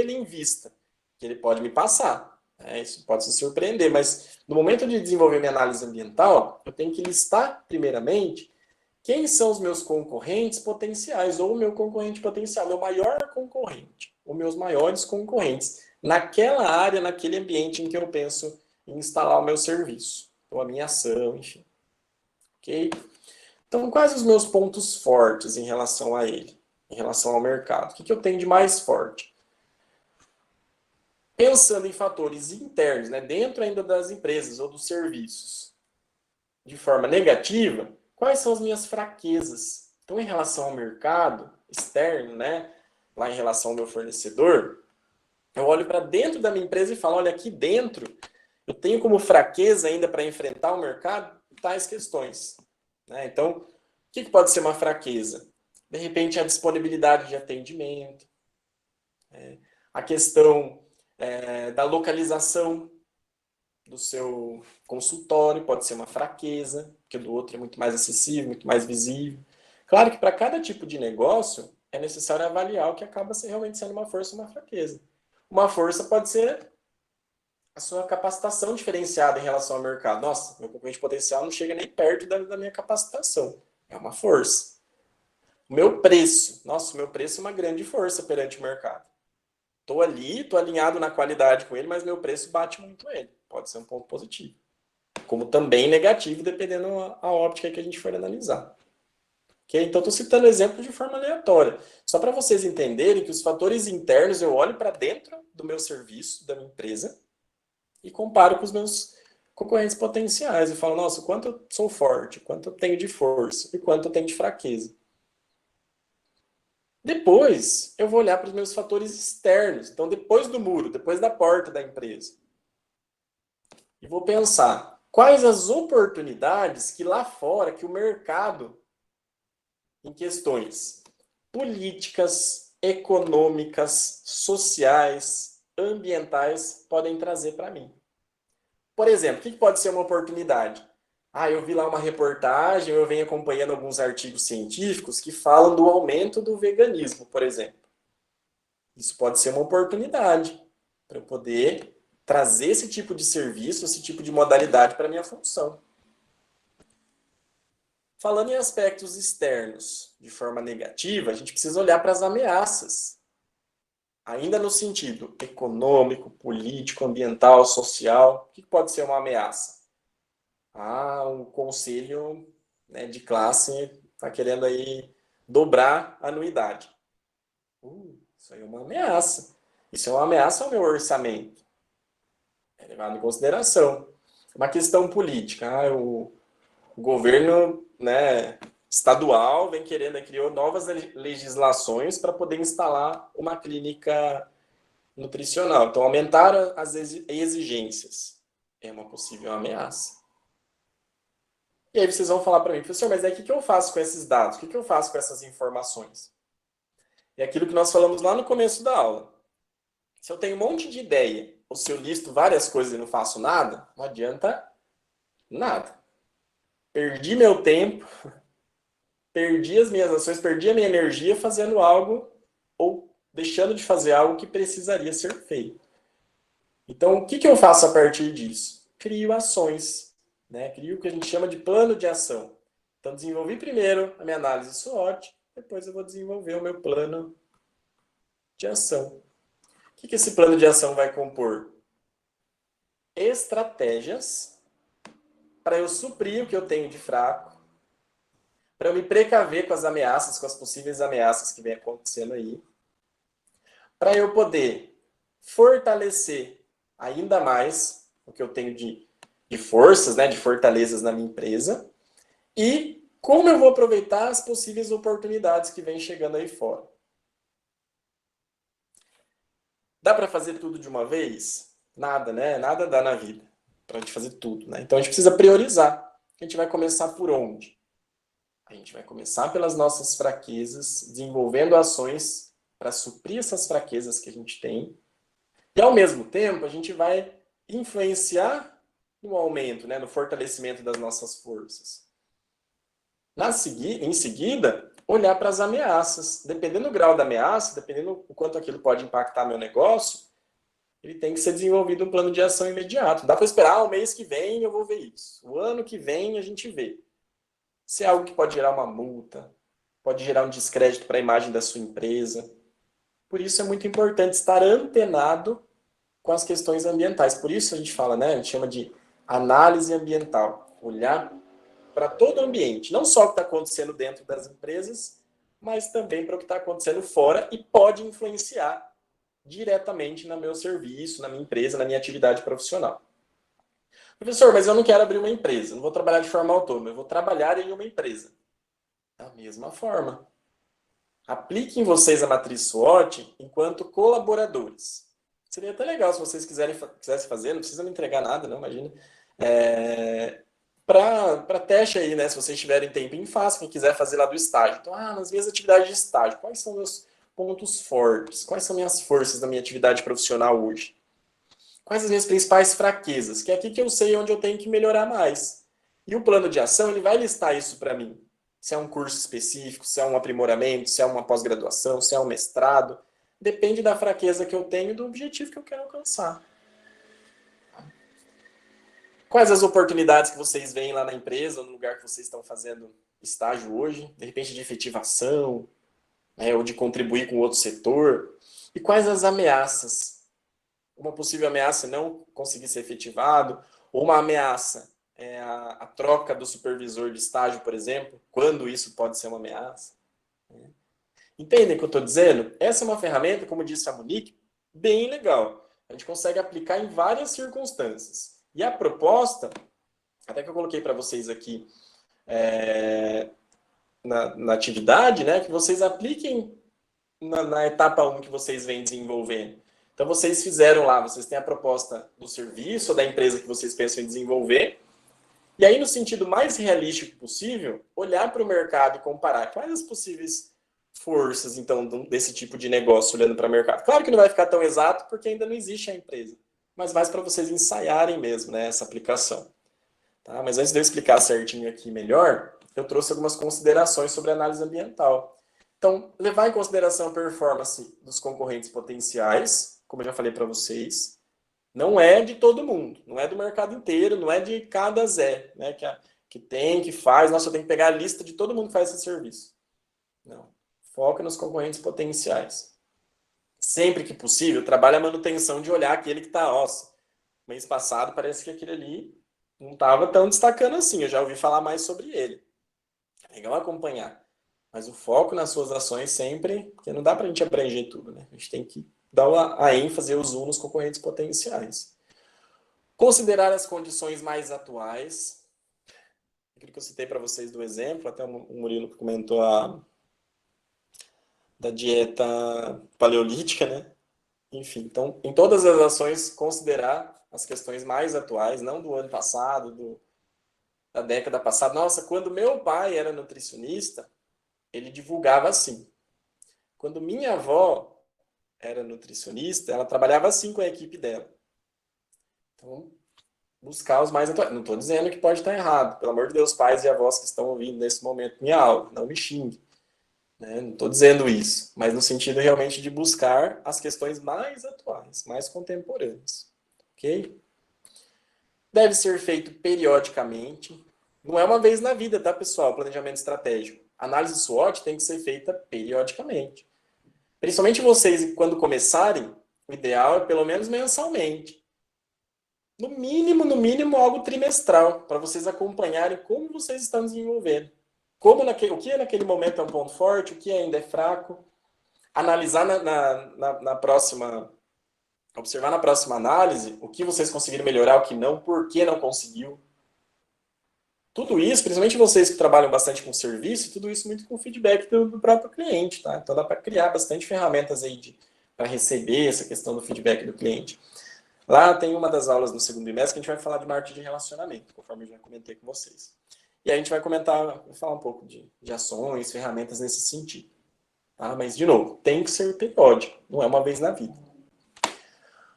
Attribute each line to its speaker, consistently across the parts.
Speaker 1: ele invista, que ele pode me passar. Isso pode se surpreender, mas no momento de desenvolver minha análise ambiental, eu tenho que listar, primeiramente, quem são os meus concorrentes potenciais, ou o meu concorrente potencial, meu maior concorrente, ou meus maiores concorrentes, naquela área, naquele ambiente em que eu penso em instalar o meu serviço, ou a minha ação, enfim. Ok? Então, quais os meus pontos fortes em relação a ele, em relação ao mercado? O que eu tenho de mais forte? Pensando em fatores internos, né, dentro ainda das empresas ou dos serviços, de forma negativa, quais são as minhas fraquezas? Então, em relação ao mercado externo, né, lá em relação ao meu fornecedor, eu olho para dentro da minha empresa e falo, olha, aqui dentro eu tenho como fraqueza ainda para enfrentar o mercado tais questões. Né? Então, o que pode ser uma fraqueza? De repente, a disponibilidade de atendimento, a questão da localização do seu consultório pode ser uma fraqueza, porque o do outro é muito mais acessível, muito mais visível. Claro que para cada tipo de negócio é necessário avaliar o que acaba realmente sendo uma força ou uma fraqueza. Uma força pode ser a sua capacitação diferenciada em relação ao mercado. Nossa, meu concorrente potencial não chega nem perto da minha capacitação. É uma força. O meu preço. Nossa, o meu preço é uma grande força perante o mercado. Estou ali, estou alinhado na qualidade com ele, mas meu preço bate muito ele. Pode ser um ponto positivo. Como também negativo, dependendo a óptica que a gente for analisar. Okay? Então, estou citando exemplos de forma aleatória. Só para vocês entenderem que os fatores internos eu olho para dentro do meu serviço, da minha empresa, e comparo com os meus concorrentes potenciais. E falo, nossa, quanto eu sou forte, quanto eu tenho de força e quanto eu tenho de fraqueza. Depois, eu vou olhar para os meus fatores externos. Então, depois do muro, depois da porta da empresa. E vou pensar, quais as oportunidades que lá fora, que o mercado, em questões políticas, econômicas, sociais, ambientais, podem trazer para mim. Por exemplo, o que pode ser uma oportunidade? Eu vi lá uma reportagem, eu venho acompanhando alguns artigos científicos que falam do aumento do veganismo, por exemplo. Isso pode ser uma oportunidade para eu poder trazer esse tipo de serviço, esse tipo de modalidade para a minha função. Falando em aspectos externos de forma negativa, a gente precisa olhar para as ameaças. Ainda no sentido econômico, político, ambiental, social, o que pode ser uma ameaça? Um conselho, né, de classe está querendo aí dobrar a anuidade. Isso aí é uma ameaça. Isso é uma ameaça ao meu orçamento. É levado em consideração. Uma questão política. O governo, né, estadual vem querendo, criou novas legislações para poder instalar uma clínica nutricional. Então, aumentaram as exigências. É uma possível ameaça. E aí vocês vão falar para mim, professor, mas aí o que eu faço com esses dados? O que eu faço com essas informações? É aquilo que nós falamos lá no começo da aula. Se eu tenho um monte de ideia, ou se eu listo várias coisas e não faço nada, não adianta nada. Perdi meu tempo, perdi as minhas ações, perdi a minha energia fazendo algo ou deixando de fazer algo que precisaria ser feito. Então, o que eu faço a partir disso? Crio ações, né? Crio o que a gente chama de plano de ação. Então, desenvolvi primeiro a minha análise SWOT, depois eu vou desenvolver o meu plano de ação. O que esse plano de ação vai compor? Estratégias para eu suprir o que eu tenho de fraco, para eu me precaver com as ameaças, com as possíveis ameaças que vem acontecendo aí, para eu poder fortalecer ainda mais o que eu tenho de forças, né, de fortalezas na minha empresa, e como eu vou aproveitar as possíveis oportunidades que vêm chegando aí fora. Dá para fazer tudo de uma vez? Nada, né? Nada dá na vida para a gente fazer tudo, né? Então a gente precisa priorizar. A gente vai começar por onde? A gente vai começar pelas nossas fraquezas, desenvolvendo ações para suprir essas fraquezas que a gente tem. E ao mesmo tempo, a gente vai influenciar no aumento, né, no fortalecimento das nossas forças. Em seguida, olhar para as ameaças. Dependendo do grau da ameaça, dependendo do quanto aquilo pode impactar meu negócio, ele tem que ser desenvolvido um plano de ação imediato. Não dá para esperar o mês que vem eu vou ver isso. O ano que vem a gente vê. Se é algo que pode gerar uma multa, pode gerar um descrédito para a imagem da sua empresa. Por isso é muito importante estar antenado com as questões ambientais. Por isso a gente fala, né? A gente chama de análise ambiental. Olhar para todo o ambiente. Não só o que está acontecendo dentro das empresas, mas também para o que está acontecendo fora e pode influenciar diretamente no meu serviço, na minha empresa, na minha atividade profissional. Professor, mas eu não quero abrir uma empresa, não vou trabalhar de forma autônoma, eu vou trabalhar em uma empresa. Da mesma forma. Apliquem vocês a matriz SWOT enquanto colaboradores. Seria até legal se vocês quisessem fazer, não precisa me entregar nada, não, imagina. Para teste aí, né? Se vocês tiverem tempinho, façam. Quem quiser fazer lá do estágio. Então, nas minhas atividades de estágio, quais são meus pontos fortes? Quais são minhas forças da minha atividade profissional hoje? Quais as minhas principais fraquezas? Que é aqui que eu sei onde eu tenho que melhorar mais. E o plano de ação, ele vai listar isso para mim. Se é um curso específico, se é um aprimoramento, se é uma pós-graduação, se é um mestrado. Depende da fraqueza que eu tenho e do objetivo que eu quero alcançar. Quais as oportunidades que vocês veem lá na empresa, no lugar que vocês estão fazendo estágio hoje? De repente de efetivação, né, ou de contribuir com outro setor? E quais as ameaças? Uma possível ameaça é não conseguir ser efetivado, ou uma ameaça é a troca do supervisor de estágio, por exemplo, quando isso pode ser uma ameaça. Entendem o que eu estou dizendo? Essa é uma ferramenta, como disse a Monique, bem legal. A gente consegue aplicar em várias circunstâncias. E a proposta, até que eu coloquei para vocês aqui na atividade, né, que vocês apliquem na etapa 1 que vocês vêm desenvolvendo. Então, vocês fizeram lá, vocês têm a proposta do serviço ou da empresa que vocês pensam em desenvolver, e aí, no sentido mais realístico possível, olhar para o mercado e comparar quais as possíveis forças, então, desse tipo de negócio olhando para o mercado. Claro que não vai ficar tão exato, porque ainda não existe a empresa, mas mais para vocês ensaiarem mesmo, né, essa aplicação. Tá? Mas antes de eu explicar certinho aqui melhor, eu trouxe algumas considerações sobre análise ambiental. Então, levar em consideração a performance dos concorrentes potenciais, como eu já falei para vocês, não é de todo mundo, não é do mercado inteiro, não é de cada Zé, né, que tem, que faz, nossa, eu tenho que pegar a lista de todo mundo que faz esse serviço. Não. Foca nos concorrentes potenciais. Sempre que possível, trabalha a manutenção de olhar aquele que está, nossa, mês passado parece que aquele ali não estava tão destacando assim, eu já ouvi falar mais sobre ele. É legal acompanhar. Mas o foco nas suas ações sempre, porque não dá para a gente abranger tudo, né? A gente tem que dar a ênfase e o zoom nos concorrentes potenciais. Considerar as condições mais atuais. Aquilo que eu citei para vocês do exemplo, até o Murilo comentou da dieta paleolítica, né? Enfim, então, em todas as ações, considerar as questões mais atuais, não do ano passado, da década passada. Nossa, quando meu pai era nutricionista, ele divulgava assim. Quando minha avó era nutricionista, ela trabalhava assim com a equipe dela. Então, buscar os mais atuais. Não estou dizendo que pode estar errado. Pelo amor de Deus, pais e avós que estão ouvindo nesse momento minha aula, não me xingue. Né? Não estou dizendo isso, mas no sentido realmente de buscar as questões mais atuais, mais contemporâneas. Ok? Deve ser feito periodicamente. Não é uma vez na vida, tá, pessoal? Planejamento estratégico. Análise SWOT tem que ser feita periodicamente. Principalmente vocês, quando começarem, o ideal é pelo menos mensalmente. No mínimo, algo trimestral, para vocês acompanharem como vocês estão desenvolvendo. O que naquele momento é um ponto forte, o que ainda é fraco. Analisar na próxima... Observar na próxima análise o que vocês conseguiram melhorar, o que não, por que não conseguiu. Tudo isso, principalmente vocês que trabalham bastante com serviço, tudo isso muito com feedback do próprio cliente, tá? Então dá para criar bastante ferramentas aí para receber essa questão do feedback do cliente. Lá tem uma das aulas no segundo bimestre que a gente vai falar de marketing de relacionamento, conforme eu já comentei com vocês. E aí a gente vai falar um pouco de ações, ferramentas nesse sentido. Tá? Mas, de novo, tem que ser periódico, não é uma vez na vida.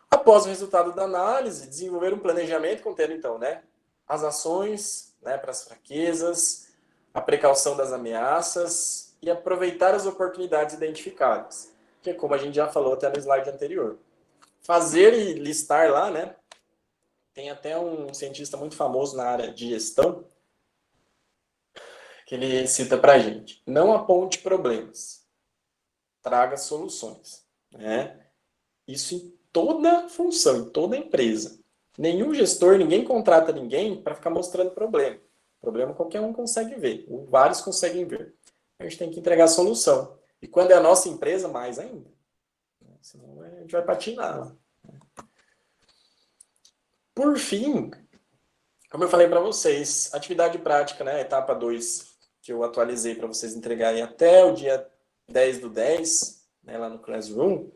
Speaker 1: Após o resultado da análise, desenvolver um planejamento contendo, então, né, as ações, né, para as fraquezas, a precaução das ameaças, e aproveitar as oportunidades identificadas, que é como a gente já falou até no slide anterior. Fazer e listar lá, né? Tem até um cientista muito famoso na área de gestão, que ele cita para a gente: não aponte problemas, traga soluções. Né? Isso em toda função, em toda empresa. Nenhum gestor, ninguém contrata ninguém para ficar mostrando problema. Problema qualquer um consegue ver, ou vários conseguem ver. A gente tem que entregar a solução. E quando é a nossa empresa, mais ainda. Senão a gente vai patinar. Por fim, como eu falei para vocês, atividade prática, né, etapa 2, que eu atualizei para vocês entregarem até o dia 10/10, né, lá no Classroom,